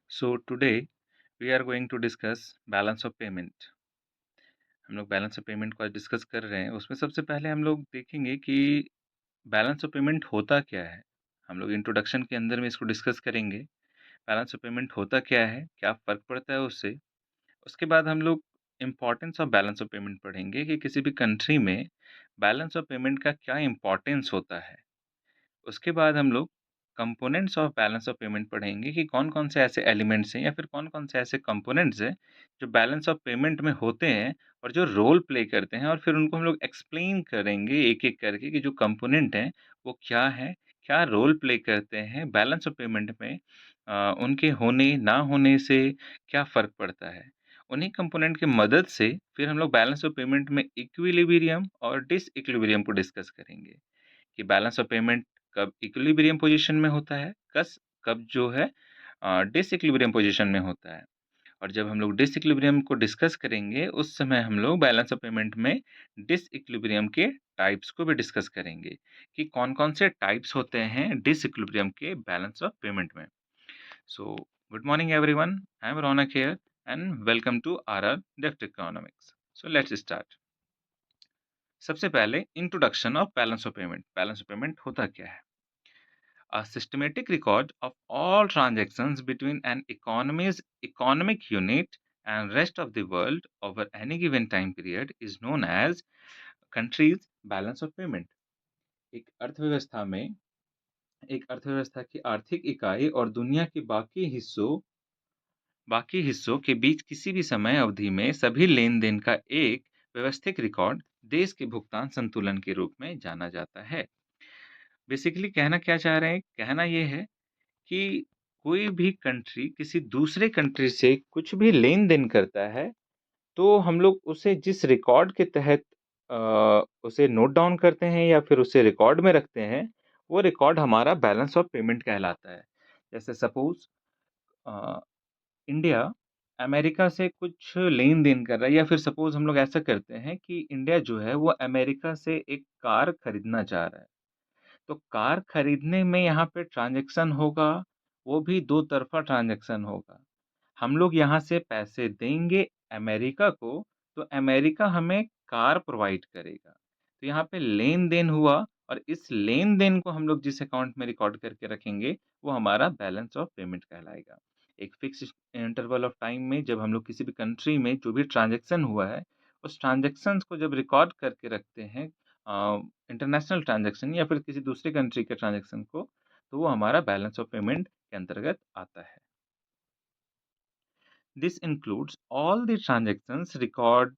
So today we are going to discuss balance of payment. हम लोग balance of payment को आज discuss कर रहे हैं। उसमें सबसे पहले हम लोग देखेंगे कि बैलेंस ऑफ पेमेंट होता क्या है। हम लोग इंट्रोडक्शन के अंदर में इसको डिस्कस करेंगे। बैलेंस ऑफ पेमेंट होता क्या है, क्या फ़र्क पड़ता है उससे। उसके बाद हम लोग importance of balance of payment पढ़ेंगे कि किसी भी कंट्री में बैलेंस ऑफ पेमेंट का क्या इम्पोर्टेंस होता है। उसके बाद हम लोग components of balance of payment पढ़ेंगे कि कौन-कौन से ऐसे एलिमेंट्स हैं या फिर कौन-कौन से ऐसे कंपोनेंट्स हैं जो बैलेंस ऑफ पेमेंट में होते हैं और जो रोल प्ले करते हैं, और फिर उनको हम लोग एक्सप्लेन करेंगे एक-एक करके कि जो कंपोनेंट हैं वो क्या हैं, क्या रोल प्ले करते हैं बैलेंस ऑफ पेमेंट में, उनके होने ना होने से क्या फ़र्क पड़ता है। उन्हीं कंपोनेंट की मदद से फिर हम लोग बैलेंस ऑफ पेमेंट में इक्विलिब्रियम और डिसइक्विलिब्रियम को डिस्कस करेंगे। कि बैलेंस ऑफ पेमेंट कब इक्विलिब्रियम पोजीशन में होता है, कब जो है डिसइक्विलिब्रियम पोजीशन में होता है। और जब हम लोग डिसइक्विलिब्रियम को डिस्कस करेंगे, उस समय हम लोग बैलेंस ऑफ पेमेंट में डिसइक्विलिब्रियम के टाइप्स को भी डिस्कस करेंगे कि कौन-कौन से टाइप्स होते हैं डिसइक्विलिब्रियम के बैलेंस ऑफ पेमेंट में। So good morning everyone, I am Raunak here and welcome to RR depth economics. So let's start. सबसे पहले introduction of balance of payment. Balance of payment होता क्या है? A systematic record of all transactions between an economy's economic unit and rest of the world over any given time period is known as country's balance of payment। एक अर्थव्यवस्था में एक अर्थव्यवस्था की आर्थिक इकाई और दुनिया के बाकी हिस्सों के बीच किसी भी समय अवधि में सभी लेन-देन का एक व्यवस्थित रिकॉर्ड देश के भुगतान संतुलन के रूप में जाना जाता है। बेसिकली कहना क्या चाह रहे हैं? कहना ये है कि कोई भी कंट्री किसी दूसरे कंट्री से कुछ भी लेन-देन करता है, तो हम लोग उसे जिस रिकॉर्ड के तहत उसे नोट डाउन करते हैं या फिर उसे रिकॉर्ड में रखते हैं, वो रिकॉर्ड हमारा बैलेंस ऑफ पेमेंट कहलाता है। जैसे सपोज़ अ, इंडिया अमेरिका से कुछ लेन-देन कर रहा है, या फिर सपोज़ हम लोग ऐसा करते हैं कि इंडिया जो है वो अमेरिका से एक कार खरीदना चाह रहा है। तो कार खरीदने में यहाँ पे ट्रांज़ैक्शन होगा, वो भी दो तरफ़ा ट्रांज़ैक्शन होगा। हम लोग यहाँ से पैसे देंगे अमेरिका को, तो अमेरिका हमें कार प्रोवाइड करेगा। तो यहाँ पे लेन-देन हुआ, और इस लेन-देन को हम लोग जिस अकाउंट में रिकॉर्ड करके रखेंगे, वो हमारा बैलेंस ऑफ पेमेंट कहलाएगा। एक फ़िक्स्ड इंटरवल ऑफ टाइम में जब हम लोग किसी भी कंट्री में जो भी ट्रांज़ैक्शन हुआ है, उस ट्रांज़ैक्शंस को जब रिकॉर्ड करके रखते हैं इंटरनेशनल ट्रांज़ैक्शन या फिर किसी दूसरे कंट्री के ट्रांज़ैक्शन को, तो वो हमारा बैलेंस ऑफ पेमेंट के अंतर्गत आता है। This includes all the transactions records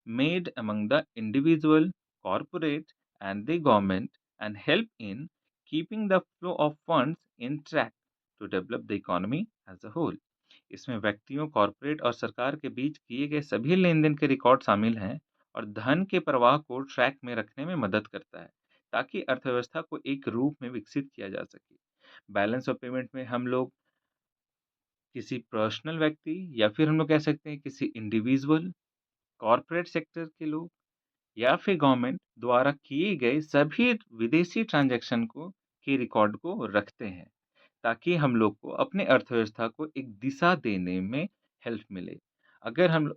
made among the individual, corporate, and the government, and help in keeping the flow of funds in track to develop the economy as a whole। इसमें व्यक्तियों, corporate और सरकार के बीच किए गए सभी लेन-देन के रिकॉर्ड शामिल हैं और धन के प्रवाह को ट्रैक में रखने में मदद करता है, ताकि अर्थव्यवस्था को एक रूप में विकसित किया जा सके। बैलेंस ऑफ पेमेंट में हम लोग किसी पर्सनल व्यक्ति या फिर हम लोग कह सकते हैं किसी इंडिविजुअल, कॉर्पोरेट सेक्टर के लोग या फिर गवर्नमेंट द्वारा किए गए सभी विदेशी ट्रांजैक्शन को के रिकॉर्ड को रखते हैं, ताकि हम लोग को अपने अर्थव्यवस्था को एक दिशा देने में हेल्प मिले। अगर हम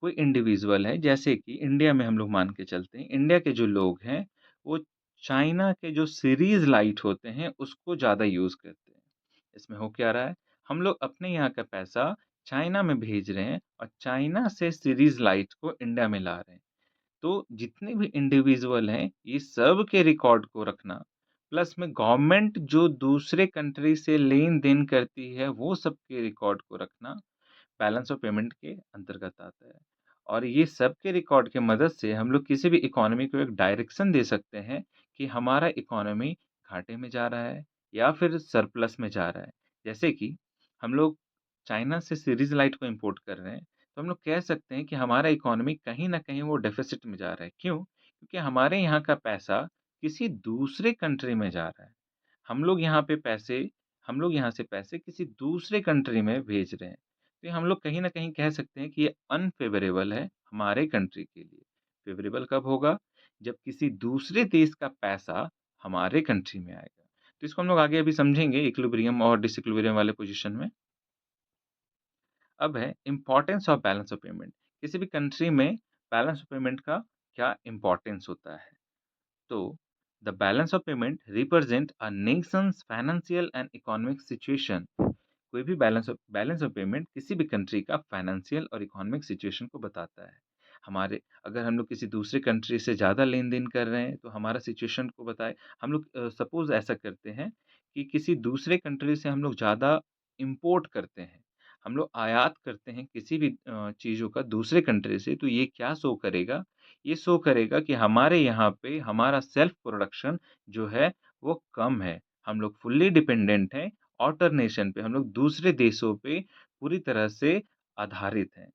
कोई इंडिविजुअल है, जैसे कि इंडिया में हम लोग मान के चलते हैं, इंडिया के जो लोग हैं, वो चाइना के जो सीरीज़ लाइट होते हैं, उसको ज़्यादा यूज़ करते हैं। इसमें हो क्या रहा है, हम लोग अपने यहाँ का पैसा चाइना में भेज रहे हैं और चाइना से सीरीज़ लाइट को इंडिया में ला रहे हैं। तो जितने भी इंडिविजुअल हैं, ये सब के रिकॉर्ड को रखना, प्लस में गवर्नमेंट जो दूसरे कंट्री से लेन-देन करती है, वो सब के रिकॉर्ड को रखना, बैलेंस ऑफ पेमेंट के अंतर्गत आता है। और ये सब के रिकॉर्ड की मदद से हम लोग किसी भी इकोनॉमी को एक डायरेक्शन दे सकते हैं कि हमारा इकोनॉमी घाटे में जा रहा है या फिर सरप्लस में जा रहा है। जैसे कि हम लोग चाइना से सीरीज़ लाइट को इम्पोर्ट कर रहे हैं, तो हम लोग कह सकते हैं कि हमारा इकोनॉमी कहीं न कहीं वो डेफ़िसिट में जा रहा है। क्यों? क्योंकि हमारे यहाँ का पैसा किसी दूसरे कंट्री में जा रहा है। हम लोग यहाँ पे पैसे हम लोग यहाँ से पैसे किसी दूसरे कंट्री में भेज रहे हैं। तो ये हम लोग कहीं न कहीं कह सकते हैं कि ये अनफ़ेवरेबल है हमारे कंट्री के लिए। फ़ेवरेबल कब होगा? जब किसी दूसरे देश का पैसा हमारे कंट्री में आएगा। तो इसको हम लोग आगे अभी समझेंगे इक्विलिब्रियम और डिसइक्विलिब्रियम वाले पोज़ीशन में। अब है importance of balance of payment. किसी भी कंट्री में बैलेंस ऑफ पेमेंट का क्या इम्पोर्टेंस होता है? तो the balance of payment represent a Nations financial and economic situation. कोई भी बैलेंस ऑफ पेमेंट किसी भी कंट्री का फाइनेंशियल और इकोनॉमिक सिचुएशन को बताता है। हमारे अगर हम लोग किसी दूसरे कंट्री से ज़्यादा लेन-देन कर रहे हैं, तो हमारा सिचुएशन को बताए। हम लोग सपोज़ ऐसा करते हैं कि किसी दूसरे कंट्री से हम लोग ज़्यादा इम्पोर्ट करते हैं, हम लोग आयात करते हैं किसी भी चीज़ों का दूसरे कंट्री से, तो ये क्या शो करेगा? ये शो करेगा कि हमारे यहाँ पे हमारा सेल्फ प्रोडक्शन जो है, वो कम है। हम लोग फुल्ली डिपेंडेंट हैं ऑल्टरनेशन पे, हम लोग दूसरे देशों पे पूरी तरह से आधारित हैं।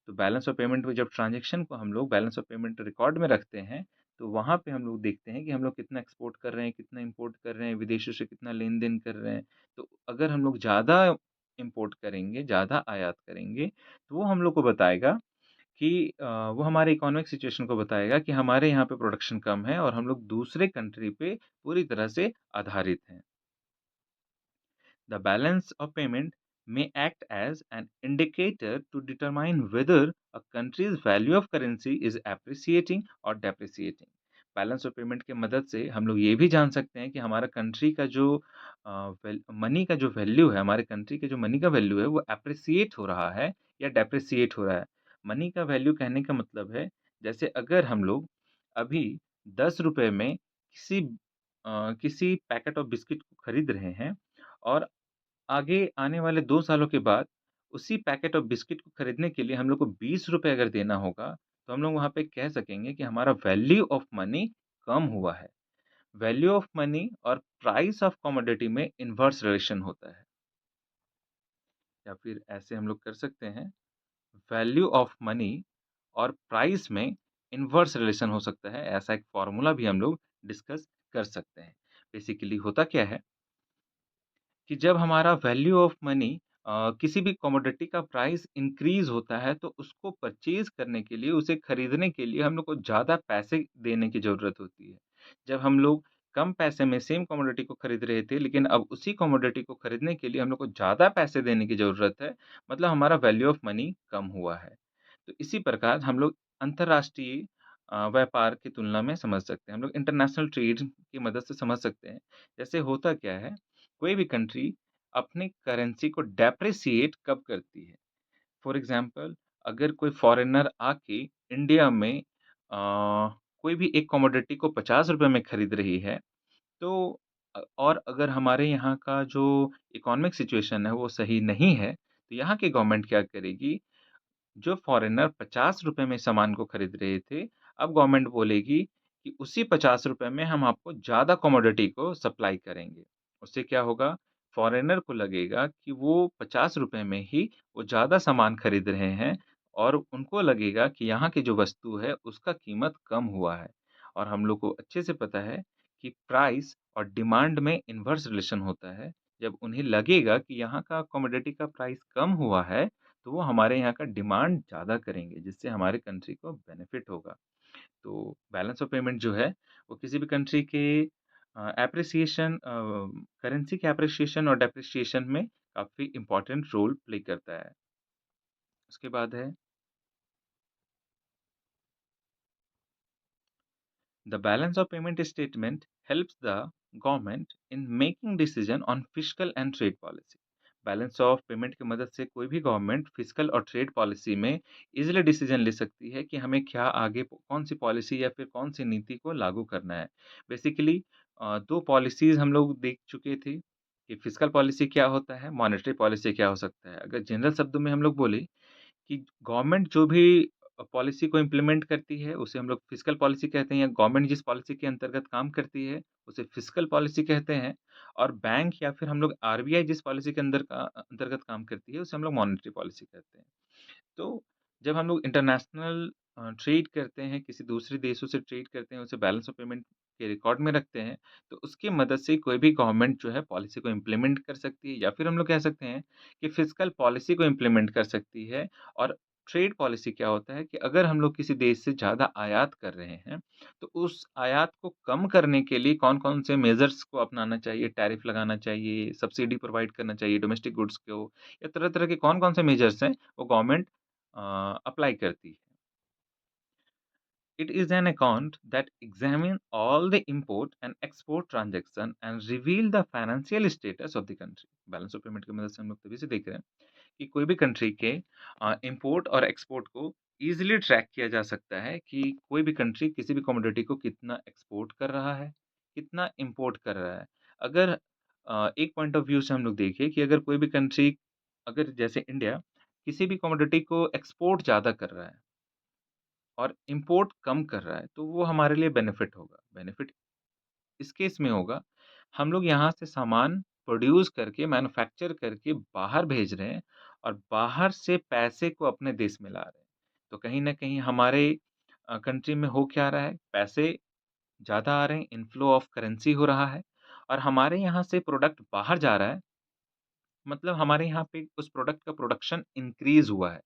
तो बैलेंस ऑफ पेमेंट में जब ट्रांज़ैक्शन को हम लोग बैलेंस ऑफ पेमेंट रिकॉर्ड में रखते हैं, तो वहाँ पे हम लोग देखते हैं कि हम लोग कितना एक्सपोर्ट कर रहे हैं, कितना इम्पोर्ट कर रहे हैं, विदेशों से कितना लेन-देन कर रहे हैं। तो अगर हम लोग ज़्यादा इम्पोर्ट करेंगे, ज़्यादा आयात करेंगे, तो वो हम लोग को बताएगा कि वो हमारे इकोनॉमिक सिचुएशन को बताएगा कि हमारे यहाँ पे प्रोडक्शन कम है और हम लोग दूसरे कंट्री पे पूरी तरह से आधारित हैं। The balance of payment may act as an indicator to determine whether a country's value of currency is appreciating or depreciating. Balance of payment की मदद से हम लोग ये भी जान सकते हैं कि हमारा कंट्री का जो मनी का जो वैल्यू है, हमारे कंट्री के जो मनी का वैल्यू है, वो एप्रिसिएट हो रहा है या डेप्रिसिएट हो रहा है। मनी का वैल्यू कहने का मतलब है, जैसे अगर हम लोग अभी ₹10 में किसी पैकेट ऑफ बिस्किट को खरीद रहे हैं और आगे आने वाले 2 सालों के बाद उसी पैकेट ऑफ बिस्किट को खरीदने के लिए हम लोग को ₹20 अगर देना होगा, तो हम लोग वहाँ पे कह सकेंगे कि हमारा वैल्यू ऑफ मनी कम हुआ है। वैल्यू ऑफ मनी और प्राइस ऑफ कमोडिटी में इनवर्स रिलेशन होता है। या फिर ऐसे हम लोग कर सकते हैं, वैल्यू ऑफ मनी और प्राइस में इनवर्स रिलेशन हो सकता है। ऐसा एक फ़ॉर्मूला भी हम लोग डिस्कस कर सकते हैं। बेसिकली होता क्या है कि जब हमारा वैल्यू ऑफ मनी किसी भी कमोडिटी का प्राइस इंक्रीज़ होता है, तो उसको परचेज़ करने के लिए, उसे खरीदने के लिए हम लोग को ज़्यादा पैसे देने की ज़रूरत होती है। जब हम लोग कम पैसे में सेम कमोडिटी को खरीद रहे थे, लेकिन अब उसी कमोडिटी को खरीदने के लिए हम लोग को ज़्यादा पैसे देने की ज़रूरत है, मतलब हमारा वैल्यू ऑफ मनी कम हुआ है। तो इसी प्रकार हम लोग अंतर्राष्ट्रीय व्यापार की तुलना में समझ सकते हैं। हम लोग इंटरनेशनल ट्रेड की मदद से समझ सकते हैं। जैसे होता क्या है, कोई भी कंट्री अपनी करेंसी को डेप्रिसिएट कब करती है? फॉर एग्ज़ाम्पल अगर कोई फ़ॉरेनर आके इंडिया में कोई भी एक कमोडिटी को ₹50 में खरीद रही है, तो और अगर हमारे यहाँ का जो इकोनॉमिक सिचुएशन है, वो सही नहीं है, तो यहाँ की गवर्नमेंट क्या करेगी, जो फ़ॉरेनर ₹50 में सामान को खरीद रहे थे, अब गवर्नमेंट बोलेगी कि उसी ₹50 में हम आपको ज़्यादा कमोडिटी को सप्लाई करेंगे। उससे क्या होगा, फ़ॉरेनर को लगेगा कि वो ₹50 में ही वो ज़्यादा सामान खरीद रहे हैं और उनको लगेगा कि यहाँ की जो वस्तु है, उसका कीमत कम हुआ है। और हम लोग को अच्छे से पता है कि प्राइस और डिमांड में इनवर्स रिलेशन होता है। जब उन्हें लगेगा कि यहाँ का कमोडिटी का प्राइस कम हुआ है, तो वो हमारे यहाँ का डिमांड ज़्यादा करेंगे, जिससे हमारे कंट्री को बेनिफिट होगा। तो बैलेंस ऑफ पेमेंट जो है, वो किसी भी कंट्री के करेंसी के एप्रिसिएशन और डेप्रिसिएशन में काफ़ी इम्पोर्टेंट रोल प्ले करता है। उसके बाद है The balance of payment statement helps the government in making decision on fiscal and trade policy. Balance of payment की मदद से कोई भी गवर्नमेंट फिस्कल और ट्रेड पॉलिसी में इजीली डिसीजन ले सकती है कि हमें क्या आगे कौन सी पॉलिसी या फिर कौन सी नीति को लागू करना है। बेसिकली दो पॉलिसीज हम लोग देख चुके थे कि फिस्कल पॉलिसी क्या होता है, मॉनेटरी पॉलिसी क्या हो सकता है। अगर जनरल शब्दों में हम लोग बोले कि गवर्नमेंट जो भी पॉलिसी को इम्प्लीमेंट करती है, उसे हम लोग फिस्कल पॉलिसी कहते हैं, या गवर्नमेंट जिस पॉलिसी के अंतर्गत काम करती है, उसे फिस्कल पॉलिसी कहते हैं। और बैंक या फिर हम लोग आरबीआई जिस पॉलिसी के अंतर्गत काम करती है, उसे हम लोग मॉनेटरी पॉलिसी कहते हैं। तो जब हम लोग इंटरनेशनल ट्रेड करते हैं, किसी दूसरे देशों से ट्रेड करते हैं, उसे बैलेंस ऑफ पेमेंट के रिकॉर्ड में रखते हैं, तो उसकी मदद से कोई भी गवर्नमेंट जो है पॉलिसी को इम्प्लीमेंट कर सकती है, या फिर हम लोग कह सकते हैं कि फिस्कल पॉलिसी को इम्प्लीमेंट कर सकती है और ट्रेड पॉलिसी क्या होता है कि अगर हम लोग किसी देश से ज़्यादा आयात कर रहे हैं, तो उस आयात को कम करने के लिए कौन-कौन से मेजर्स को अपनाना चाहिए, टैरिफ लगाना चाहिए, सब्सिडी प्रोवाइड करना चाहिए डोमेस्टिक गुड्स को, या तरह-तरह के कौन-कौन से मेजर्स हैं, वो गवर्नमेंट अप्लाई करती है। It is an account that examines all the import and export transaction and reveal the financial status of the country. Balance of payment की मदद से हम लोग तभी से देख रहे हैं कि कोई भी कंट्री के इंपोर्ट और एक्सपोर्ट को इजीली ट्रैक किया जा सकता है कि कोई भी कंट्री किसी भी कमोडिटी को कितना एक्सपोर्ट कर रहा है, कितना इंपोर्ट कर रहा है। अगर एक पॉइंट ऑफ व्यू से हम लोग देखिए कि अगर कोई भी कंट्री, अगर जैसे इंडिया किसी भी कमोडिटी को एक्सपोर्ट ज़्यादा कर रहा है और इंपोर्ट कम कर रहा है, तो वो हमारे लिए बेनिफिट होगा। बेनिफिट इस केस में होगा, हम लोग यहाँ से सामान प्रोड्यूस करके, मैन्युफैक्चर करके बाहर भेज रहे हैं और बाहर से पैसे को अपने देश में ला रहे हैं। तो कहीं न कहीं हमारे कंट्री में हो क्या रहा है, पैसे ज़्यादा आ रहे हैं, इनफ्लो ऑफ करेंसी हो रहा है और हमारे यहाँ से प्रोडक्ट बाहर जा रहा है, मतलब हमारे यहाँ पे उस प्रोडक्ट का प्रोडक्शन इंक्रीज़ हुआ है।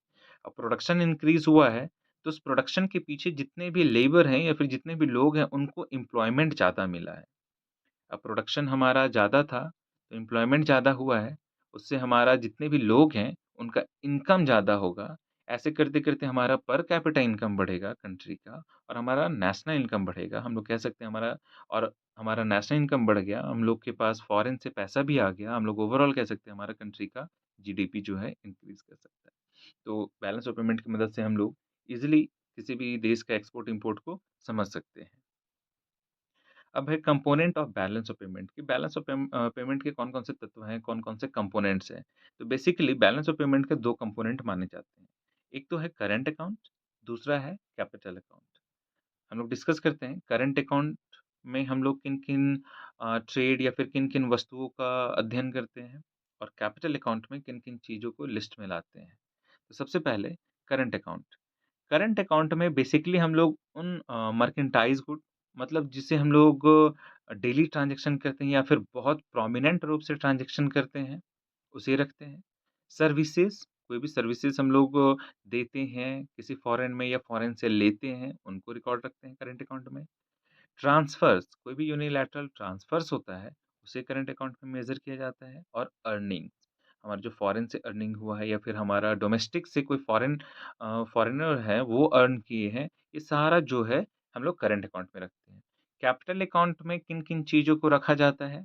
अब प्रोडक्शन इंक्रीज़ हुआ है, तो उस प्रोडक्शन के पीछे जितने भी लेबर हैं या फिर जितने भी लोग हैं, उनको एम्प्लॉयमेंट ज़्यादा मिला है। अब प्रोडक्शन हमारा ज़्यादा था, तो एम्प्लॉयमेंट ज़्यादा हुआ है, उससे हमारा जितने भी लोग हैं, उनका इनकम ज़्यादा होगा। ऐसे करते-करते हमारा पर कैपिटा इनकम बढ़ेगा कंट्री का और हमारा नेशनल इनकम बढ़ेगा। हम लोग कह सकते हैं हमारा, और हमारा नेशनल इनकम बढ़ गया, हम लोग के पास फॉरेन से पैसा भी आ गया, हम लोग ओवरऑल कह सकते हैं हमारा कंट्री का जीडीपी जो है इंक्रीज़ कर सकता है। तो बैलेंस ऑफ पेमेंट की मदद से हम लोग ईज़िली किसी भी देश का एक्सपोर्ट-इम्पोर्ट को समझ सकते हैं। अब है component of balance of payment कि बैलेंस ऑफ पेमेंट के कौन-कौन से तत्व हैं, कौन-कौन से कंपोनेंट्स हैं। तो बेसिकली बैलेंस ऑफ पेमेंट के 2 कंपोनेंट माने जाते हैं। एक तो है करंट अकाउंट, दूसरा है कैपिटल अकाउंट। हम लोग डिस्कस करते हैं करंट अकाउंट में हम लोग किन-किन ट्रेड या फिर किन-किन वस्तुओं का अध्ययन करते हैं और कैपिटल अकाउंट में किन-किन चीज़ों को लिस्ट में लाते हैं। तो सबसे पहले करंट अकाउंट। करंट अकाउंट में बेसिकली हम लोग उन मर्केंटाइज़ गुड, मतलब जिसे हम लोग डेली ट्रांज़ैक्शन करते हैं या फिर बहुत प्रोमिनेंट रूप से ट्रांज़ैक्शन करते हैं, उसे रखते हैं। सर्विसेज़, कोई भी सर्विसेज़ हम लोग देते हैं, किसी फ़ॉरेन में या फ़ॉरेन से लेते हैं, उनको रिकॉर्ड रखते हैं करंट अकाउंट में। ट्रांसफ़र्स, कोई भी यूनिलैटरल ट्रांसफ़र्स होता है, उसे करंट अकाउंट में मेज़र किया जाता है और अर्निंग्स, हमारा जो फ़ॉरेन से अर्निंग हुआ है या फिर हमारा डोमेस्टिक से कोई फ़ॉरेनर है, वो अर्न किए हैं, ये सारा जो है, हम लोग करंट अकाउंट में रखते हैं। कैपिटल अकाउंट में किन-किन चीज़ों को रखा जाता है?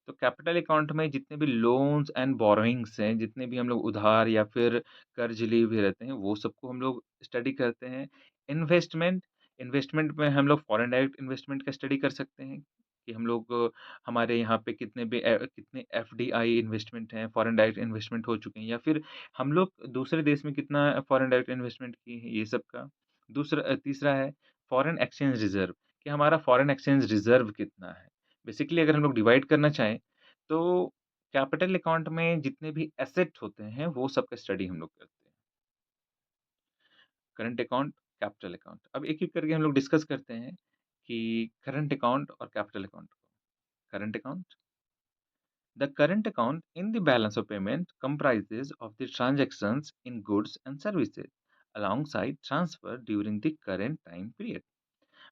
तो कैपिटल अकाउंट में जितने भी लोन्स एंड बोरोइंग्स हैं, जितने भी हम लोग उधार या फिर कर्ज लिए हुए रहते हैं, वो सबको हम लोग स्टडी करते हैं। इन्वेस्टमेंट, इन्वेस्टमेंट में हम लोग फॉरेन डायरेक्ट इन्वेस्टमेंट का स्टडी कर सकते हैं कि हम लोग हमारे यहाँ पे कितने एफडीआई इन्वेस्टमेंट हैं, फॉरेन डायरेक्ट इन्वेस्टमेंट हो चुके हैं या फिर हम लोग दूसरे देश में कितना फॉरेन डायरेक्ट इन्वेस्टमेंट किए हैं, ये सब का। तीसरा है फॉरेन एक्सचेंज रिज़र्व कि हमारा फॉरेन एक्सचेंज रिज़र्व कितना है। बेसिकली अगर हम लोग डिवाइड करना चाहें, तो कैपिटल अकाउंट में जितने भी एसेट होते हैं, वो सब का स्टडी हम लोग करते हैं। Current account, capital account. अब एक-एक करके हम लोग डिस्कस करते हैं कि करंट अकाउंट और कैपिटल अकाउंट को। Current account, the current account in the balance of payment comprises of the transactions in goods and services alongside transfer during the current time period.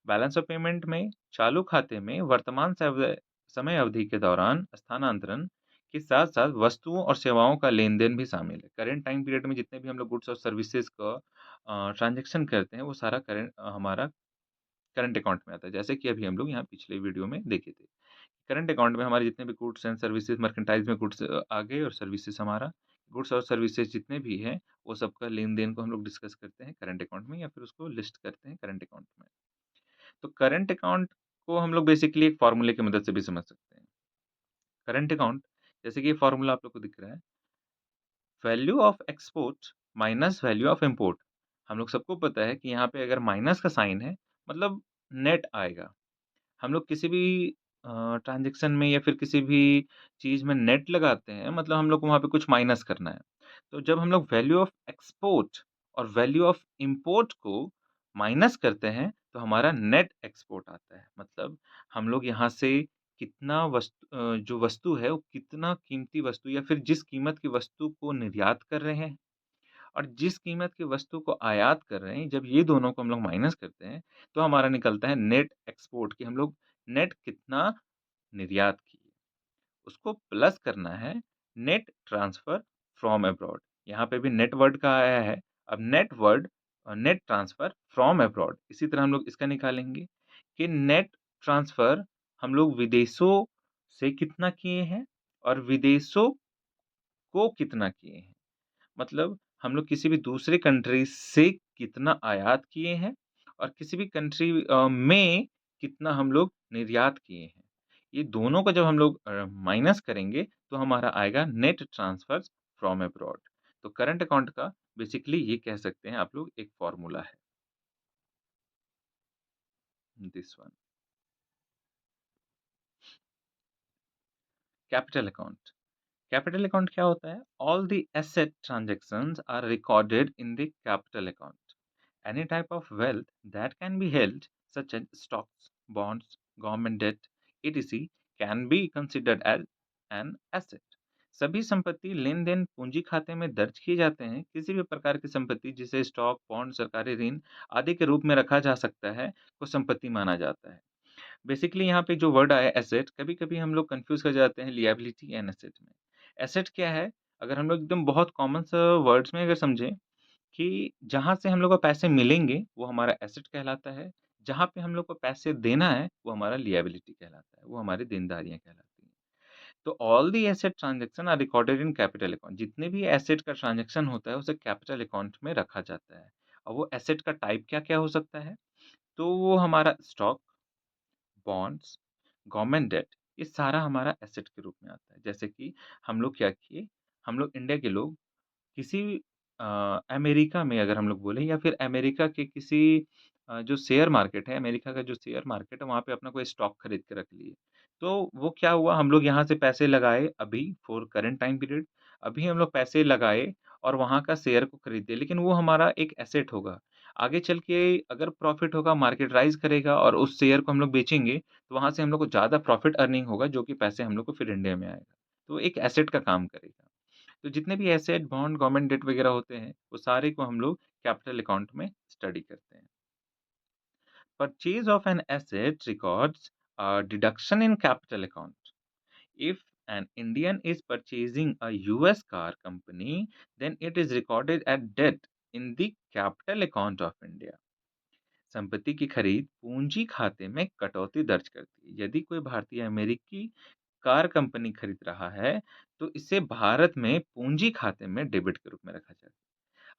Balance of payment में चालू खाते में वर्तमान समय अवधि के दौरान स्थानांतरण के साथ साथ वस्तुओं और सेवाओं का लेन देन भी शामिल है। करेंट टाइम पीरियड में जितने भी हम लोग गुड्स और सर्विसेज का ट्रांजेक्शन करते हैं, वो सारा हमारा करंट अकाउंट में आता है, जैसे कि अभी हम लोग यहाँ पिछले वीडियो में देखे थे। करंट अकाउंट में हमारे जितने भी गुड्स एंड सर्विसेज, मर्केंटाइज में गुड्स आ गए और सर्विसेज हमारा, गुड्स और सर्विसेज जितने भी हैं, वो सबका लेन देन को हम लोग डिस्कस करते हैं करंट अकाउंट में या फिर उसको लिस्ट करते हैं करंट अकाउंट में। तो करंट अकाउंट को हम लोग बेसिकली एक फ़ॉर्मूले की मदद से भी समझ सकते हैं। करंट अकाउंट, जैसे कि ये फ़ॉर्मूला आप लोग को दिख रहा है, value of export minus value of import. हम लोग सबको पता है कि यहाँ पे अगर माइनस का साइन है, मतलब नेट आएगा। हम लोग किसी भी ट्रांज़ैक्शन में या फिर किसी भी चीज़ में नेट लगाते हैं, मतलब हम लोग को वहाँ पे कुछ माइनस करना है। तो जब हम लोग वैल्यू ऑफ एक्सपोर्ट और वैल्यू ऑफ इम्पोर्ट को माइनस करते हैं, तो हमारा नेट एक्सपोर्ट आता है। मतलब हम लोग यहाँ से कितना जो वस्तु है, वो कितना कीमती वस्तु या फिर जिस कीमत की वस्तु को निर्यात कर रहे हैं और जिस कीमत की वस्तु को आयात कर रहे हैं, जब ये दोनों को हम लोग माइनस करते हैं, तो हमारा निकलता है नेट एक्सपोर्ट कि हम लोग नेट कितना निर्यात किए। उसको प्लस करना है नेट ट्रांसफर फ्रॉम अब्रॉड। यहाँ पे भी नेट वर्ड का आया है। अब net word net transfer from abroad, इसी तरह हम लोग इसका निकालेंगे कि नेट ट्रांसफर हम लोग विदेशों से कितना किए हैं और विदेशों को कितना किए हैं। मतलब हम लोग किसी भी दूसरे कंट्री से कितना आयात किए हैं और किसी भी कंट्री में कितना हम लोग निर्यात किए हैं। ये दोनों को जब हम लोग माइनस करेंगे तो हमारा आएगा नेट ट्रांसफर्स फ्रॉम अब्रॉड। तो करंट अकाउंट का बेसिकली ये कह सकते हैं आप लोग एक फॉर्मूला है, this one. Capital account. Capital account क्या होता है? All the asset transactions are recorded in the capital account. Any type of wealth that can be held, such as stocks, bonds, government debt, etc., can be considered as an asset. सभी संपत्ति लेन then पूंजी खाते में दर्ज किए जाते हैं। किसी भी प्रकार की संपत्ति जिसे स्टॉक, बॉन्ड, सरकारी ऋण आदि के रूप में रखा जा सकता है, को संपत्ति माना जाता है। बेसिकली यहाँ पे जो वर्ड आया एसेट, कभी कभी हम लोग कंफ्यूज कर जाते हैं लिएबिलिटी एंड एसेट में। एसेट क्या है? अगर हम लोग एकदम बहुत कॉमन सा वर्ड्स में अगर समझें कि जहाँ से हम लोग को पैसे मिलेंगे, वो हमारा एसेट कहलाता है। जहाँ पे हम लोग को पैसे देना है, वो हमारा लिएबिलिटी कहलाता है, वो हमारी देनदारियाँ कहलाती हैं। तो all the asset transaction are recorded in capital account. जितने भी एसेट का ट्रांज़ैक्शन होता है, उसे कैपिटल अकाउंट में रखा जाता है। और वो एसेट का टाइप क्या-क्या हो सकता है? तो वो हमारा स्टॉक, बॉन्ड्स, गवर्नमेंट डेट, ये सारा हमारा एसेट के रूप में आता है। जैसे कि हम लोग क्या किए, हम लोग इंडिया के लोग किसी अ, अमेरिका में अगर हम लोग बोलें या फिर अमेरिका के किसी जो शेयर मार्केट है, अमेरिका का जो शेयर मार्केट है, वहाँ पे अपना कोई स्टॉक खरीद के रख लिए। तो वो क्या हुआ, हम लोग यहाँ से पैसे लगाए अभी फॉर करंट टाइम पीरियड, अभी हम लोग पैसे लगाए और वहाँ का शेयर को खरीद लिया, लेकिन वो हमारा एक एसेट होगा। आगे चल के अगर प्रॉफ़िट होगा, मार्केट राइज़ करेगा और उस शेयर को हम लोग बेचेंगे, तो वहाँ से हम लोग को ज़्यादा प्रॉफ़िट अर्निंग होगा, जो कि पैसे हम लोग को फिर इंडिया में आएगा। तो एक एसेट का काम करेगा। तो जितने भी एसेट, बॉन्ड, गवर्नमेंट डेट वगैरह होते हैं, वो सारे को हम लोग कैपिटल अकाउंट में स्टडी करते हैं। Purchase of an asset records deduction in capital account. If an Indian is purchasing a US car company, then it is recorded at debt in the capital account of India. संपत्ति की खरीद पूंजी खाते में कटौती दर्ज करती है। यदि कोई भारतीय अमेरिकी कार कंपनी खरीद रहा है, तो इसे भारत में पूंजी खाते में डेबिट के रूप में रखा जाता है।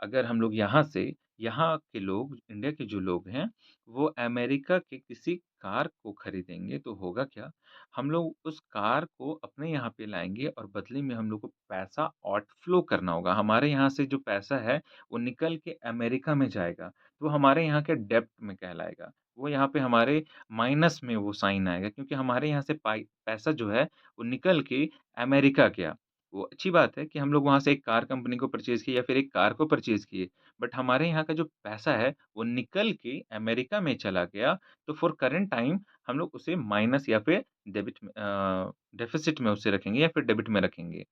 अगर हम लोग यहाँ से यहाँ के लोग, इंडिया के जो लोग हैं, वो अमेरिका के किसी कार को खरीदेंगे तो होगा क्या? हम लोग उस कार को अपने यहाँ पे लाएँगे और बदले में हम लोग को पैसा आउटफ्लो करना होगा। हमारे यहाँ से जो पैसा है, वो निकल के अमेरिका में जाएगा, तो हमारे यहाँ के डेब्ट में कहलाएगा। वो यहाँ पे हमारे माइनस में वो साइन आएगा क्योंकि हमारे यहाँ से पैसा जो है, वो निकल के अमेरिका गया। वो अच्छी बात है कि हम लोग वहाँ से एक कार कंपनी को परचेज़ किए या फिर एक कार को परचेज़ किए, बट हमारे यहाँ का जो पैसा है, वो निकल के अमेरिका में चला गया, तो फॉर करंट टाइम हम लोग उसे माइनस या फिर डेफ़िसिट में उसे रखेंगे या फिर डेबिट में रखेंगे।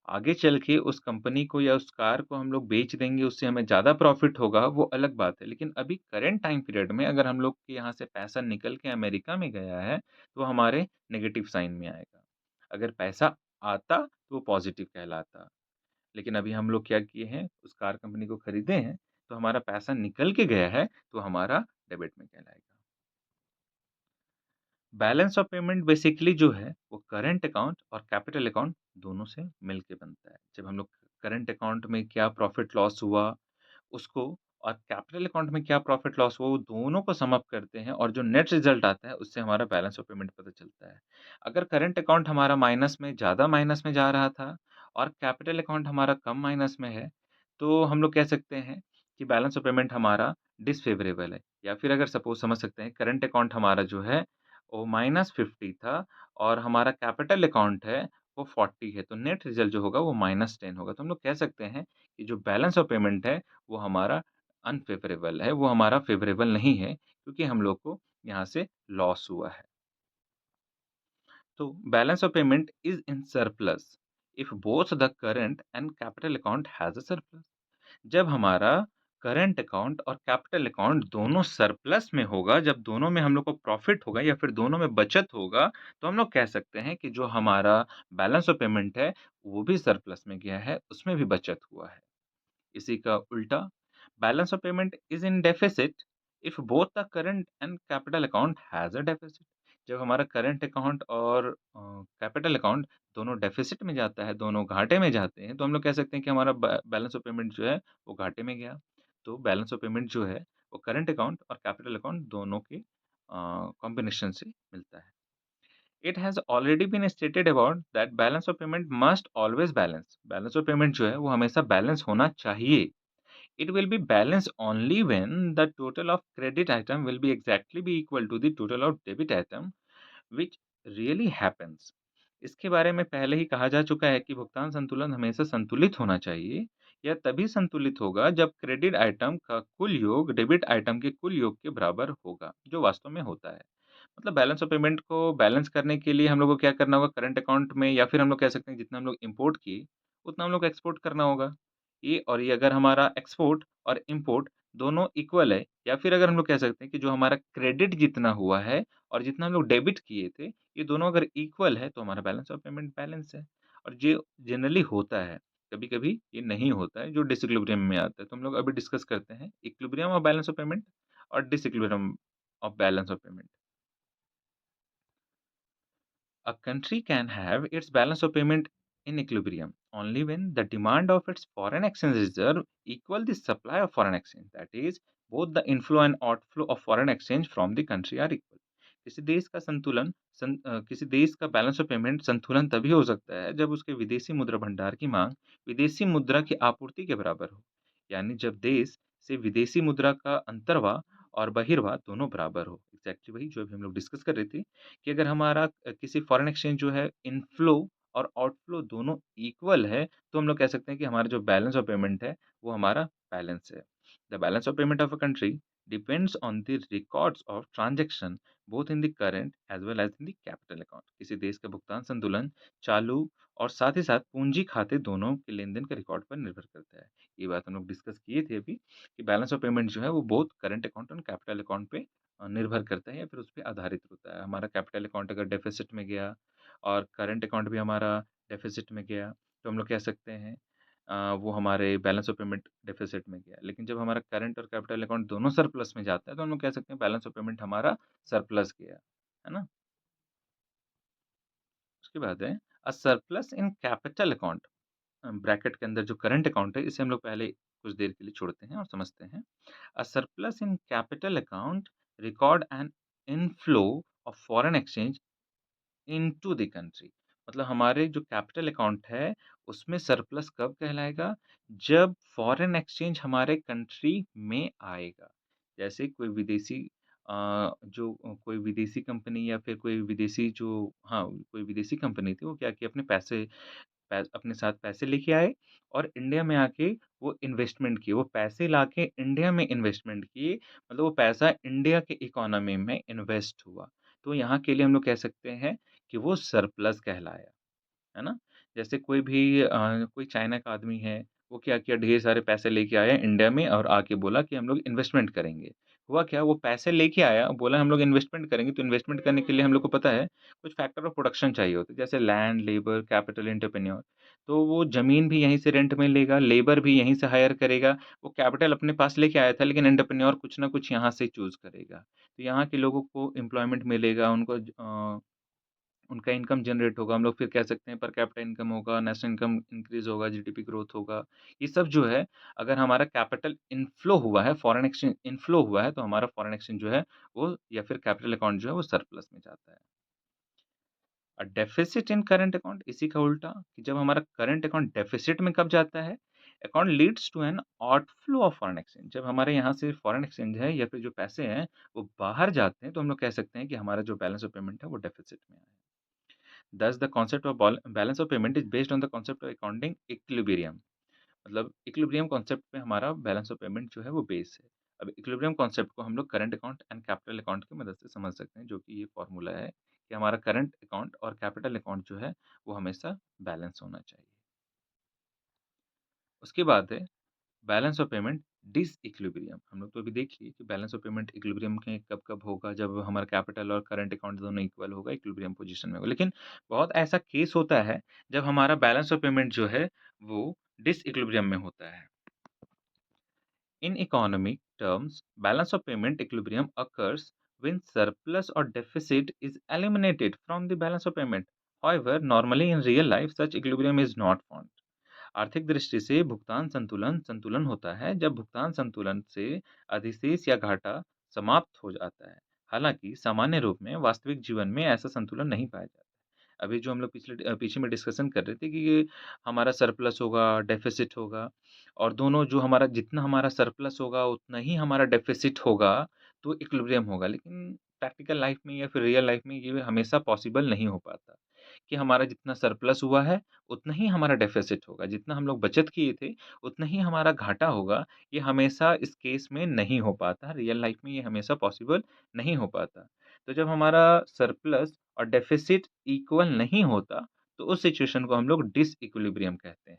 आगे चल के उस कंपनी को या उस कार को हम लोग बेच देंगे, उससे हमें ज़्यादा प्रॉफ़िट होगा, वो अलग बात है। लेकिन अभी करंट टाइम पीरियड में अगर हम लोग के यहाँ से पैसा निकल के अमेरिका में गया है, तो हमारे नेगेटिव साइन में आएगा। अगर पैसा आता, तो वो पॉज़िटिव कहलाता। लेकिन अभी हम लोग क्या किए हैं, उस कार कंपनी को खरीदे हैं, तो हमारा पैसा निकल के गया है, तो हमारा डेबिट में कहलाएगा। बैलेंस ऑफ पेमेंट बेसिकली जो है, वो करंट अकाउंट और कैपिटल अकाउंट दोनों से मिल के बनता है। जब हम लोग करंट अकाउंट में क्या प्रॉफ़िट लॉस हुआ, उसको और कैपिटल अकाउंट में क्या प्रॉफ़िट लॉस हुआ, वो दोनों को सम अप करते हैं और जो नेट रिज़ल्ट आता है, उससे हमारा बैलेंस ऑफ पेमेंट पता चलता है। अगर करंट अकाउंट हमारा माइनस में ज़्यादा माइनस में जा रहा था और कैपिटल अकाउंट हमारा कम माइनस में है, तो हम लोग कह सकते हैं कि बैलेंस ऑफ पेमेंट हमारा डिसफ़ेवरेबल है। या फिर अगर सपोज़ समझ सकते हैं करंट अकाउंट हमारा जो है, वो -50 था और हमारा कैपिटल अकाउंट है, वो 40 है, तो नेट रिज़ल्ट जो होगा वो -10 होगा। तो हम लोग कह सकते हैं कि जो बैलेंस ऑफ पेमेंट है, वो हमारा अनफ़ेवरेबल है, वो हमारा फ़ेवरेबल नहीं है, क्योंकि हम लोग को यहाँ से लॉस हुआ है। तो balance of payment is in surplus if both the current and capital account has a surplus. जब हमारा करंट अकाउंट और कैपिटल अकाउंट दोनों सरप्लस में होगा, जब दोनों में हम लोग को प्रॉफ़िट होगा या फिर दोनों में बचत होगा, तो हम लोग कह सकते हैं कि जो हमारा बैलेंस ऑफ पेमेंट है, वो भी सरप्लस में गया है, उसमें भी बचत हुआ है। इसी का उल्टा, balance of payment is in deficit if both the current and capital account has a deficit. जब हमारा करंट अकाउंट और कैपिटल अकाउंट दोनों डेफिसिट में जाता है, दोनों घाटे में जाते हैं, तो हम लोग कह सकते हैं कि हमारा बैलेंस ऑफ पेमेंट जो है, वो घाटे में गया। तो बैलेंस ऑफ पेमेंट जो है, वो करंट अकाउंट और कैपिटल अकाउंट दोनों के कॉम्बिनेशन से मिलता है। It has already been stated about that balance of payment must always balance. Balance of payment जो है, वो हमेशा बैलेंस होना चाहिए। It will be balanced only when the total of credit item will be exactly be equal to the total of debit item, which really happens. इसके बारे में पहले ही कहा जा चुका है कि भुगतान संतुलन हमेशा संतुलित होना चाहिए। यह तभी संतुलित होगा जब क्रेडिट आइटम का कुल योग डेबिट आइटम के कुल योग के बराबर होगा, जो वास्तव में होता है। मतलब बैलेंस ऑफ पेमेंट को बैलेंस करने के लिए हम लोग को क्या करना होगा, करंट अकाउंट में या फिर हम लोग कह सकते हैं जितना हम लोग इम्पोर्ट किए, उतना हम लोग को एक्सपोर्ट करना होगा। ये अगर हमारा एक्सपोर्ट और इम्पोर्ट दोनों इक्वल है, या फिर अगर हम लोग कह सकते हैं कि जो हमारा क्रेडिट जितना हुआ है और जितना हम लोग डेबिट किए थे, ये दोनों अगर इक्वल है, तो हमारा बैलेंस ऑफ पेमेंट बैलेंस है। और ये जनरली होता है, कभी-कभी ये नहीं होता है, जो डिसइक्विलिब्रियम में आता है। तो हम लोग अभी डिस्कस करते हैं equilibrium of balance of payment और disequilibrium of balance of payment. A country can have its balance of payment in equilibrium only when the demand of its foreign exchange reserve equal the supply of foreign exchange. That is, both the inflow and outflow of foreign exchange from the country are equal. किसी देश का balance of payment संतुलन तभी हो सकता है जब उसके विदेशी मुद्रा भंडार की मांग विदेशी मुद्रा की आपूर्ति के बराबर हो। यानी जब देश से विदेशी मुद्रा का अंतर्वाह और बहिर्वाह दोनों बराबर हो। एग्जैक्टली वही जो अभी हम लोग डिस्कस कर रहे थे कि अगर हमारा किसी फॉरेन एक्सचेंज जो है इनफ्लो और आउटफ्लो दोनों इक्वल है, तो हम लोग कह सकते हैं कि हमारा जो बैलेंस ऑफ पेमेंट है, वो हमारा बैलेंस है। The balance of payment of a country depends on the records of transaction both in the current as well as in the capital account. किसी देश का भुगतान संतुलन चालू और साथ ही साथ पूंजी खाते दोनों के लेन-देन के रिकॉर्ड पर निर्भर करता है। ये बात हम लोग डिस्कस किए थे अभी कि बैलेंस ऑफ पेमेंट जो है, वो बोथ करंट अकाउंट और कैपिटल अकाउंट पे निर्भर करता है या फिर उस पे आधारित होता है। हमारा कैपिटल अकाउंट अगर डेफ़िसिट में गया और करंट अकाउंट भी हमारा डेफ़िसिट में गया, तो हम लोग कह सकते हैं वो हमारे बैलेंस ऑफ पेमेंट डेफ़िसिट में गया। लेकिन जब हमारा करंट और कैपिटल अकाउंट दोनों सरप्लस में जाता है, तो हम लोग कह सकते हैं बैलेंस ऑफ पेमेंट हमारा सरप्लस गया। है ना? उसके बाद है सरप्लस इन कैपिटल अकाउंट ब्रैकेट के अंदर जो करंट अकाउंट है, इसे हम लोग पहले कुछ देर के लिए छोड़ते हैं और समझते हैं। A surplus in capital account record an inflow of foreign exchange into the country। मतलब हमारे जो कैपिटल अकाउंट है, उसमें सरप्लस कब कहलाएगा? जब फॉरेन एक्सचेंज हमारे कंट्री में आएगा। जैसे कोई विदेशी कोई विदेशी कंपनी या फिर कोई विदेशी जो हाँ, कोई विदेशी कंपनी थी, वो क्या किया अपने पैसे अपने साथ पैसे लेके आए और इंडिया में आके वो इन्वेस्टमेंट किए। वो पैसे लाके इंडिया में इन्वेस्टमेंट किए, मतलब वो पैसा इंडिया के इकोनॉमी में इन्वेस्ट हुआ। तो यहाँ के लिए हम लोग कह सकते हैं कि वो सरप्लस कहलाया। है ना? जैसे कोई चाइना का आदमी है, वो क्या किया ढेर सारे पैसे लेके आया इंडिया में और आके बोला कि हम लोग इन्वेस्टमेंट करेंगे। हुआ क्या वो पैसे लेके आया, बोला हम लोग इन्वेस्टमेंट करेंगे, तो इन्वेस्टमेंट करने के लिए हम लोग को पता है कुछ फैक्टर ऑफ प्रोडक्शन चाहिए होते हैं, जैसे लैंड, लेबर, कैपिटल, एंटरप्रेन्योर। तो वो ज़मीन भी यहीं से रेंट में लेगा, लेबर भी यहीं से हायर करेगा, वो कैपिटल अपने पास लेके आया था लेकिन एंटरप्रेन्योर कुछ ना कुछ यहाँ से चूज़ करेगा। तो यहाँ के लोगों को एम्प्लॉयमेंट मिलेगा, उनका इनकम जनरेट होगा, हम लोग फिर कह सकते हैं पर कैपिटा इनकम होगा, नेशनल इनकम इंक्रीज़ होगा, जीडीपी ग्रोथ होगा। ये सब जो है अगर हमारा कैपिटल इनफ्लो हुआ है, फॉरेन एक्सचेंज इनफ्लो हुआ है, तो हमारा फॉरेन एक्सचेंज जो है वो या फिर कैपिटल अकाउंट जो है वो सरप्लस में जाता है। डेफ़िसिट इन करंट अकाउंट इसी का उल्टा कि जब हमारा करंट अकाउंट डेफ़िसिट में कब जाता है, account leads to an outflow of foreign exchange. जब हमारे यहाँ से फॉरेन एक्सचेंज है या फिर जो पैसे हैं, वो बाहर जाते हैं, तो हम लोग कह सकते हैं कि हमारा जो बैलेंस ऑफ पेमेंट है वो डेफ़िसिट में है। Thus, the concept of balance of payment is based on the concept of accounting equilibrium। मतलब इक्विलिब्रियम कॉन्सेप्ट पे हमारा बैलेंस ऑफ पेमेंट जो है वो बेस है। अब इक्विलिब्रियम कॉन्सेप्ट को हम लोग current account and capital account की मदद से समझ सकते हैं, जो कि ये फॉर्मूला है कि हमारा करंट अकाउंट और कैपिटल अकाउंट जो है वो हमेशा बैलेंस होना चाहिए। उसके बाद है बैलेंस ऑफ पेमेंट डिसइक्विलिब्रियम, हम लोग तो अभी देख लिए कि बैलेंस ऑफ पेमेंट इक्विलिब्रियम के कब-कब होगा, जब हमारा कैपिटल और करंट अकाउंट दोनों इक्वल होगा, इक्विलिब्रियम पोज़ीशन में होगा। लेकिन बहुत ऐसा केस होता है, जब हमारा बैलेंस ऑफ पेमेंट जो है, वो डिसइक्विलिब्रियम में होता है। In economic terms, balance of payment equilibrium occurs when surplus or deficit is eliminated from the balance of payment. However, normally in real life, such equilibrium is not found. आर्थिक दृष्टि से भुगतान संतुलन संतुलन होता है जब भुगतान संतुलन से अधिशेष या घाटा समाप्त हो जाता है। हालांकि सामान्य रूप में वास्तविक जीवन में ऐसा संतुलन नहीं पाया जाता। अभी जो हम लोग पीछे में डिस्कशन कर रहे थे कि ये हमारा सरप्लस होगा, डेफ़िसिट होगा और दोनों जो हमारा जितना हमारा सरप्लस होगा, उतना ही हमारा डेफ़िसिट होगा, तो इक्विलिब्रियम होगा। लेकिन प्रैक्टिकल लाइफ़ में या फिर रियल लाइफ़ में ये हमेशा पॉसिबल नहीं हो पाता, कि हमारा जितना सरप्लस हुआ है, उतना ही हमारा डेफ़िसिट होगा। जितना हम लोग बचत किए थे, उतना ही हमारा घाटा होगा। ये हमेशा इस केस में नहीं हो पाता, रियल लाइफ़ में ये हमेशा पॉसिबल नहीं हो पाता। तो जब हमारा सरप्लस और डेफ़िसिट इक्वल नहीं होता, तो उस सिचुएशन को हम लोग डिसइक्विलिब्रियम कहते हैं।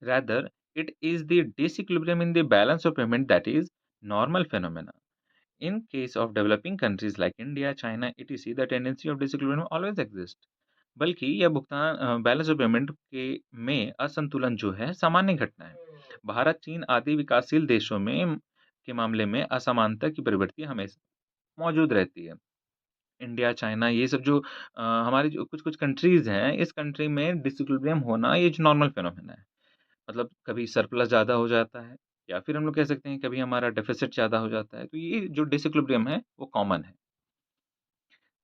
Rather, it is the disequilibrium in the balance of payment that is normal phenomena. In case of developing countries like India, China, etc., the tendency of disequilibrium always exists. बल्कि यह भुगतान balance of payment के में असंतुलन जो है सामान्य घटना है। भारत, चीन आदि विकासशील देशों में के मामले में असमानता की प्रवृत्ति हमेशा मौजूद रहती है। इंडिया, चाइना ये सब जो हमारी जो कुछ-कुछ कंट्रीज़ हैं, इस कंट्री में डिसइक्विलिब्रियम होना ये जो नॉर्मल फिनोमेना है। मतलब कभी सरप्लस ज़्यादा हो जाता है या फिर हम लोग कह सकते हैं कभी हमारा डेफ़िसिट ज़्यादा हो जाता है। तो ये जो डिसइक्विलिब्रियम है वो कॉमन है।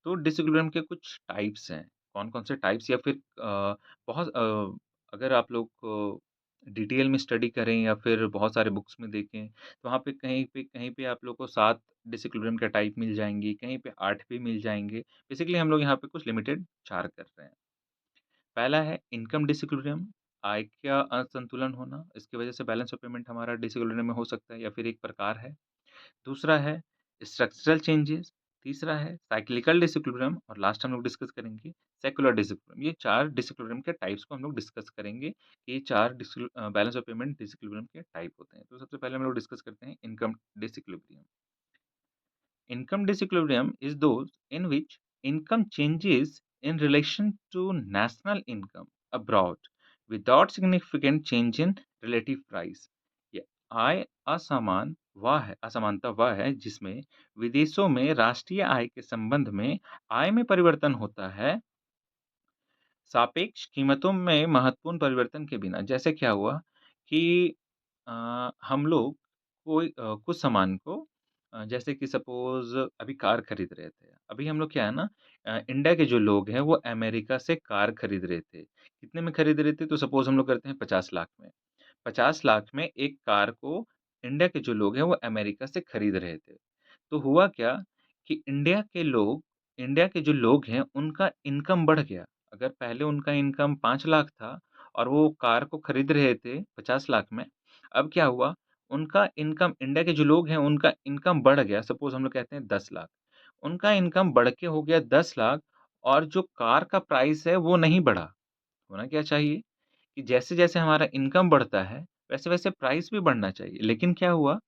तो डिसइक्विलिब्रियम के कुछ टाइप्स हैं। कौन-कौन से टाइप्स या फिर बहुत अगर आप लोग डिटेल में स्टडी करें या फिर बहुत सारे बुक्स में देखें, तो वहाँ पे कहीं पे आप लोग को 7 डिसइक्विलिब्रियम के टाइप मिल जाएँगी, कहीं पे 8 भी मिल जाएँगे। बेसिकली हम लोग यहाँ पे कुछ लिमिटेड 4 कर रहे हैं। पहला है इनकम डिसइक्विलिब्रियम, आय का असंतुलन होना, इसकी वजह से बैलेंस ऑफ पेमेंट हमारा डिसइक्विलिब्रियम में हो सकता है या फिर एक प्रकार है। दूसरा है स्ट्रक्चरल चेंजेस, तीसरा है साइक्लिकल डिसइक्विलिब्रियम और लास्ट हम लोग डिस्कस करेंगे सेक्युलर डिसइक्विलिब्रियम। ये 4 डिसइक्विलिब्रियम के टाइप्स को हम लोग डिस्कस करेंगे। ये 4 बैलेंस ऑफ पेमेंट डिसइक्विलिब्रियम के टाइप होते हैं। तो सबसे पहले हम लोग डिस्कस करते हैं income disequilibrium. Income disequilibrium is those in which income changes in relation to national income abroad without significant change in relative price. ये आय असमानता वह है जिसमें विदेशों में राष्ट्रीय आय के संबंध में आय में परिवर्तन होता है सापेक्ष कीमतों में महत्वपूर्ण परिवर्तन के बिना। जैसे क्या हुआ कि हम लोग कुछ सामान को जैसे कि सपोज़ अभी कार खरीद रहे थे। अभी हम लोग क्या है ना इंडिया के जो लोग हैं वो अमेरिका से कार खरीद रहे थे। कितने में खरीद रहे थे? तो सपोज़ हम लोग करते हैं 50 लाख में। 50 लाख में एक कार को इंडिया के जो लोग हैं वो अमेरिका से खरीद रहे थे। तो हुआ क्या कि इंडिया के जो लोग हैं उनका इनकम बढ़ गया। अगर पहले उनका इनकम 5 लाख था और वो कार को खरीद रहे थे 50 लाख में, अब क्या हुआ उनका इनकम इंडिया के जो लोग हैं उनका इनकम बढ़ गया सपोज़ हम लोग कहते हैं 10 लाख। उनका इनकम बढ़ के हो गया 10 लाख और जो कार का प्राइस है वो नहीं बढ़ा। होना क्या चाहिए कि जैसे-जैसे हमारा इनकम बढ़ता है, वैसे-वैसे प्राइस भी बढ़ना चाहिए। लेकिन क्या हुआ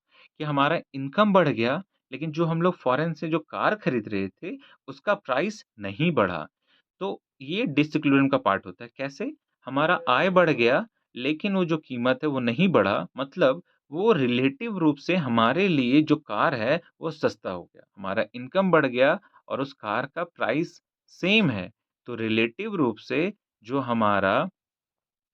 कि हमारा इनकम बढ़ गया, लेकिन जो हम लोग फ़ॉरेन से जो कार खरीद रहे थे, उसका प्राइस नहीं बढ़ा। तो ये डिसइक्विलिब्रियम का पार्ट होता है। कैसे? हमारा आय बढ़ गया, लेकिन वो जो कीमत है वो नहीं बढ़ा, मतलब वो रिलेटिव रूप से हमारे लिए जो कार है, वो सस्ता हो गया। हमारा इनकम बढ़ गया और उस कार का प्राइस सेम है। तो रिलेटिव रूप से जो हमारा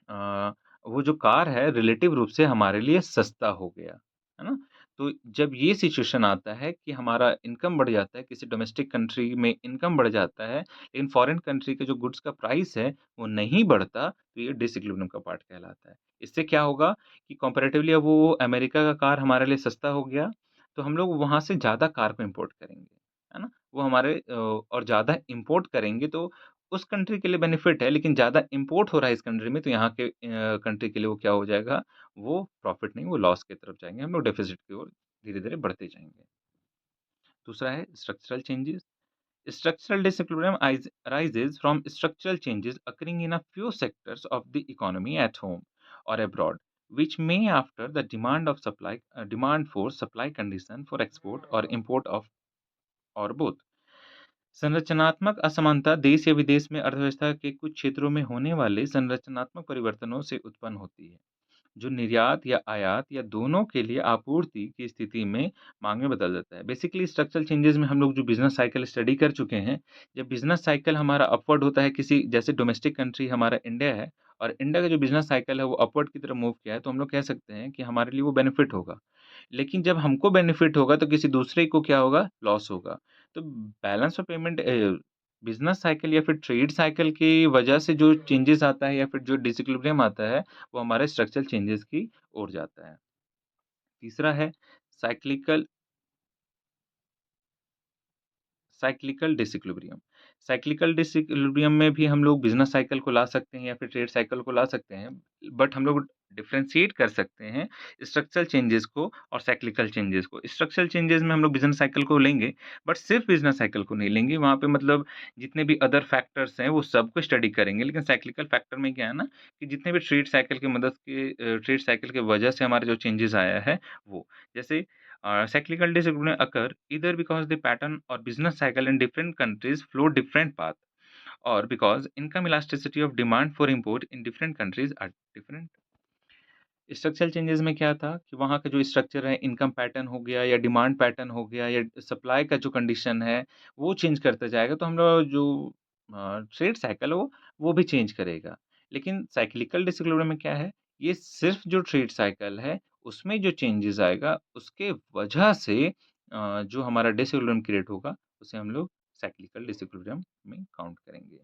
अ, वो जो कार है रिलेटिव रूप से हमारे लिए सस्ता हो गया, है ना? तो जब ये सिचुएशन आता है कि हमारा इनकम बढ़ जाता है, किसी डोमेस्टिक कंट्री में इनकम बढ़ जाता है, लेकिन फॉरेन कंट्री के जो गुड्स का प्राइस है, वो नहीं बढ़ता, तो ये डिसइक्विलिब्रियम का पार्ट कहलाता है। इससे क्या होगा कि कंपैरेटिवली अब वो अमेरिका का कार हमारे लिए सस्ता हो गया, तो हम लोग वहाँ से ज़्यादा कार को इम्पोर्ट करेंगे, है ना? वो हमारे और ज़्यादा इम्पोर्ट करेंगे तो उस कंट्री के लिए बेनिफिट है, लेकिन ज़्यादा इम्पोर्ट हो रहा है इस कंट्री में, तो यहाँ के कंट्री के लिए वो क्या हो जाएगा, वो प्रॉफ़िट नहीं, वो लॉस की तरफ जाएँगे, हम लोग डेफ़िसिट की ओर धीरे-धीरे बढ़ते जाएँगे। दूसरा है structural changes. Structural disequilibrium arises from structural changes occurring in a few sectors of the economy at home or abroad. which may after the demand for supply condition for export or import of or both। संरचनात्मक असमानता देश या विदेश में अर्थव्यवस्था के कुछ क्षेत्रों में होने वाले संरचनात्मक परिवर्तनों से उत्पन्न होती है, जो निर्यात या आयात या दोनों के लिए आपूर्ति की स्थिति में मांग में बदल देता है। बेसिकली स्ट्रक्चरल चेंजेस में हम लोग जो बिजनेस साइकिल स्टडी कर चुके हैं, जब बिजनेस साइकिल हमारा अपवर्ड होता है किसी जैसे डोमेस्टिक कंट्री हमारा इंडिया है और इंडिया का जो बिजनेस साइकिल है वो अपवर्ड की तरफ मूव किया है, तो हम लोग कह सकते हैं कि हमारे लिए वो बेनिफिट होगा। लेकिन जब हमको बेनिफिट होगा तो किसी दूसरे को क्या होगा? लॉस होगा। तो balance of payment business cycle या फिर ट्रेड साइकिल की वजह से जो चेंजेज़ आता है या फिर जो डिसइक्विलिब्रियम आता है, वो हमारे स्ट्रक्चरल चेंजेज़ की ओर जाता है। तीसरा है cyclical cyclical disequilibrium. Cyclical disequilibrium में भी हम लोग बिज़नेस साइकिल को ला सकते हैं या फिर ट्रेड साइकिल को ला सकते हैं। बट हम लोग डिफरेंशिएट कर सकते हैं स्ट्रक्चरल चेंजेज़ को और साइक्लिकल चेंजेज़ को। स्ट्रक्चरल चेंजेज़ में हम लोग बिज़नेस साइकिल को लेंगे, बट सिर्फ़ बिज़नेस साइकिल को नहीं लेंगे। वहाँ पे मतलब जितने भी अदर फैक्टर्स हैं, वो सबको स्टडी करेंगे। लेकिन साइक्लिकल फैक्टर में क्या है ना कि जितने भी ट्रेड साइकिल की मदद के ट्रेड साइकिल की वजह से हमारे जो चेंजेज़ आया है, वो। जैसे cyclical disagreement occur either because the pattern or business cycle in different countries flow different path or because income elasticity of demand for import in different countries are different। Structural changes में क्या था कि वहाँ का जो structure है income pattern हो गया या डिमांड पैटर्न हो गया या सप्लाई का जो कंडीशन है वो चेंज करता जाएगा, तो हम लोग जो ट्रेड साइकिल है वो भी चेंज करेगा। लेकिन साइक्लिकल डिसइक्विलिब्रियम में क्या है, ये सिर्फ जो ट्रेड साइकिल है उसमें जो चेंजेस आएगा उसके वजह से जो हमारा डिसइक्विलिब्रियम क्रिएट होगा उसे हम लोग साइक्लिकल डिसइक्विलिब्रियम में काउंट करेंगे।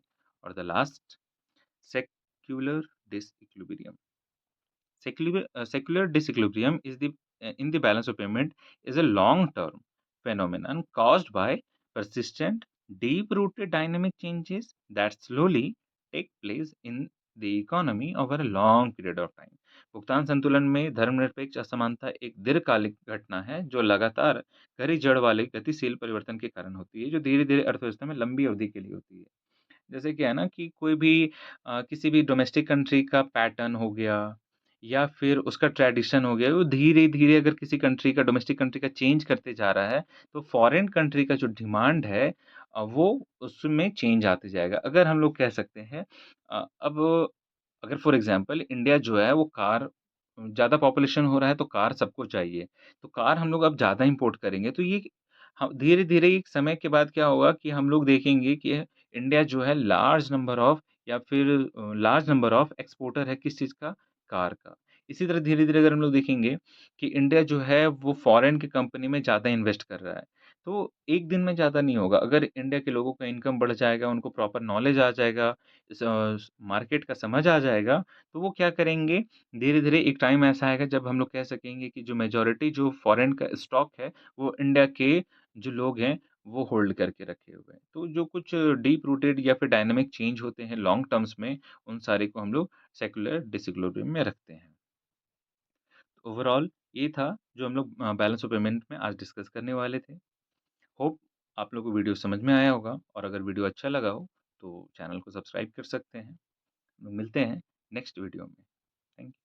और the last secular disequilibrium. Secular disequilibrium is the in the balance of payment is a long-term phenomenon caused by persistent, deep-rooted dynamic changes that slowly take place in the economy over a long period of time। भुगतान संतुलन में धर्मनिरपेक्ष असमानता एक दीर्घकालिक घटना है जो लगातार गहरी जड़ वाले गतिशील परिवर्तन के कारण होती है, जो धीरे-धीरे अर्थव्यवस्था में लंबी अवधि के लिए होती है। जैसे क्या है ना कि कोई भी किसी भी डोमेस्टिक कंट्री का पैटर्न हो गया या फिर उसका ट्रेडिशन हो गया, वो धीरे-धीरे अगर किसी कंट्री का डोमेस्टिक कंट्री का चेंज करते जा रहा है, तो फॉरेन कंट्री का जो डिमांड है वो उसमें चेंज आते जाएगा। अगर हम लोग कह सकते हैं अब अगर फॉर एग्ज़ाम्पल इंडिया जो है वो कार ज़्यादा पॉपुलेशन हो रहा है तो कार सबको चाहिए। तो कार हम लोग अब ज़्यादा इम्पोर्ट करेंगे तो ये ह धीरे-धीरे एक समय के बाद क्या होगा कि हम लोग देखेंगे कि इंडिया जो है लार्ज नंबर ऑफ एक्सपोर्टर है किस चीज़ का? कार का। इसी तरह धीरे-धीरे अगर हम लोग देखेंगे कि इंडिया जो है वो फॉरेन की कंपनी में ज़्यादा इन्वेस्ट कर रहा है। तो एक दिन में ज़्यादा नहीं होगा। अगर इंडिया के लोगों का इनकम बढ़ जाएगा, उनको प्रॉपर नॉलेज आ जाएगा, मार्केट का समझ आ जाएगा, तो वो क्या करेंगे, धीरे-धीरे एक टाइम ऐसा आएगा जब हम लोग कह सकेंगे कि जो मेजॉरिटी जो फॉरेन का स्टॉक है, वो इंडिया के जो लोग हैं, वो होल्ड करके रखे हुए हैं। तो जो कुछ डीप रूटेड या फिर डायनामिक चेंज होते हैं लॉन्ग टर्म्स में, उन सारे को हम लोग सेक्युलर डिसइक्विलिब्रियम में रखते हैं। ओवरऑल ये था जो हम लोग बैलेंस ऑफ पेमेंट में आज डिस्कस करने वाले थे। होप आप लोगों को वीडियो समझ में आया होगा और अगर वीडियो अच्छा लगा हो, तो चैनल को सब्सक्राइब कर सकते हैं। मिलते हैं नेक्स्ट वीडियो में। Thank you.